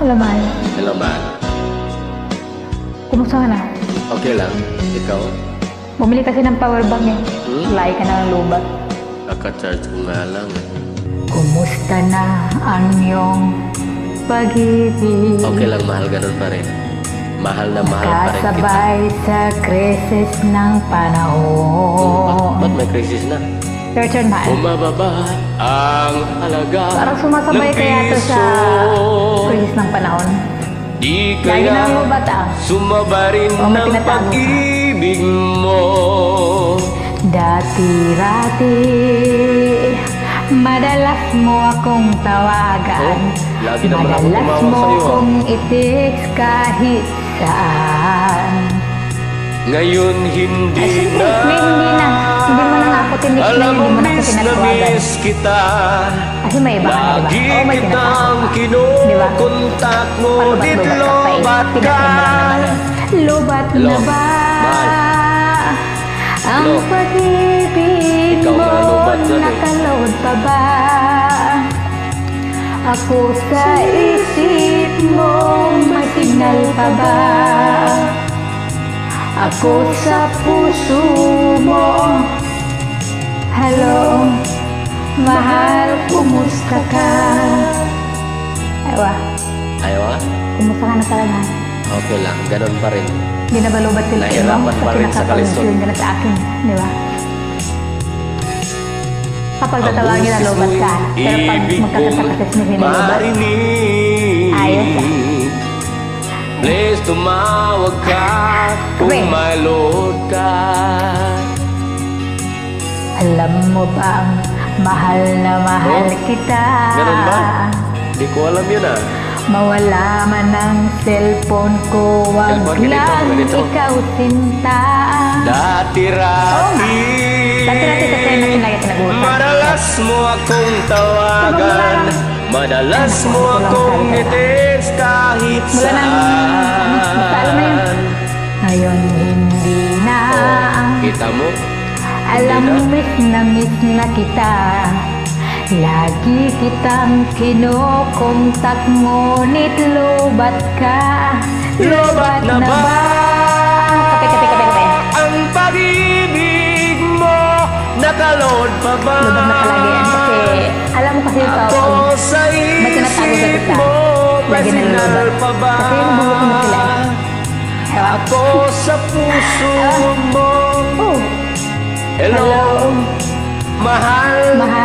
Hello, mahal. Hello, mahal. Kumusta ka na? Okay lang. Ikaw? Bumili kasi ng power bank eh. Lahi ka na ng lubat. Kaka-charge ko nga lang. Kumusta na ang iyong pag-ibig? Okay lang, mahal. Ganun pa rin. Mahal na mahal pa rin kita. Kasabay sa krisis ng panahon. Ba't may krisis na? Your turn, mahal. Bumababa ang halaga. Parang sumasabay kaya to sa krisis ng panahon. Di Lagi na kaya ang lubat ah. sumaba rin may ng tinatago ka. pag-ibig mo. Dati-rati, madalas mo akong tawagan. Lagi naman ako Madalas tumawag mo sa'yo. akong i-text kahit saan. Ngayon hindi Ay, na. hindi na. Hindi mo na nga ako tinik na Alam yun. mo, Hindi mo na ako miss na tinatawagan. miss kita. Kasi may iba ka na, Lagi diba? Oo, may kitang tinatago ka. Diba? kinukontak mo. Dit lobat ka. Lobat na Hello, ba? mahal. Ang Hello. pag-ibig Ikaw mo, nga lobat dyan eh. nakaload pa ba? Ako sa isip mo, may signal pa ba? Ako sa puso mo. Hello, mahal, kumusta ka? Aywa, Ayaw ha? kumusta ka na talaga? Okay lang, ganun pa rin. Hindi na ba lubat sila Nahirapan pa rin sa kalisod. ka na sa akin, di ba? Kapag tatawagin na lubat ka, pero pag magkakanta kasi hindi na lubat. Ayos ah. Please tumawag ka kung Wait. may load ka. Alam mo bang mahal na mahal kita? Ganun ba? Di ko alam yun ah. Mawala man ang cellphone ko, wag Cellphone, ganito, lang ganito. ikaw sinta. Dati-rati Dati-rati kasi natin lagi pinag-uusap. madalas mo akong tawagan. Madalas mo akong i-text kahit Mula nang basta alam mo yun. saan. Ngayon hindi na. Kita mo? Alam mo miss na kita. Lagi kitang kinokontak, ngunit lobat ka. Lobat na ba Kape. ang pag-ibig mo? Nakaload pa ba? Lobat na palagi yan kasi alam mo kasi ikaw Ako pag sa may tinatago sa isip isa, mo, may lagi na signal lobat. pa ba? Kasi yung buhok mo sila eh. Ewan. Ako sa puso mo. Oh, Hello, mahal,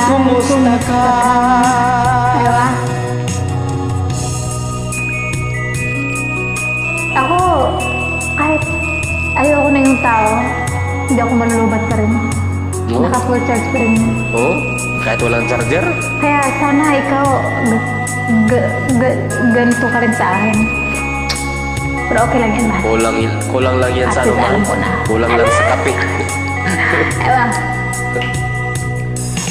kumusta ka? ewan. Ako, kahit ayoko na yung tao, hindi ako malulubat pa rin. No? Naka-full charge pa rin. Oh, kahit walang charger? Kaya sana ikaw, ganito ka rin sa akin. Pero okay lang yan, mahal. Kulang lang yan sa At least ano, alam ko na. kulang lang sa kape. Ewan.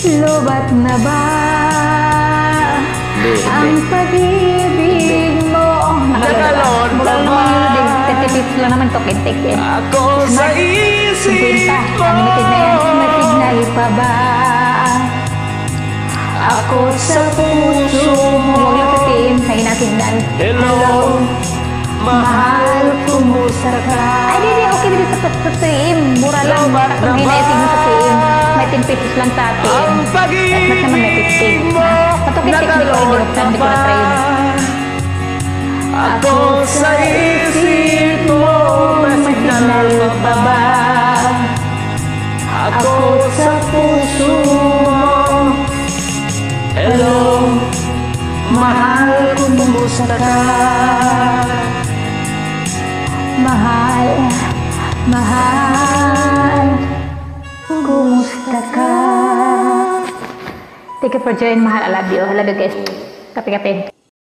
Lobat na ba Hindi. ang pag-ibig mo? Nakaload pa Mukhang ba? naman yun, 30 pesos lang naman to, kintik eh. Ako sa isip 50, mo. unlimited na yan. May signal pa ba? Ako sa puso mo. Huwag lang satiin, sa'yo na signal. Hello, mahal, kumusta ka? Ay, di, okay din sa satiin. Mura lang, Lobat kung na hinayasin mo ba? satiin. May 10 pesos lang sa atin. Ang Mas pag-ibig naman may 15. mo. Patukit-tik, di ko rin binuksan, di ko na-try yun. Ako sa isip mo, may signal pa ba? Ako sa puso mo. Hello, mahal, kumusta ka? Mahal, kumusta ka? Thank you for joining, mahal. I love you. I love you guys. Kape-kape.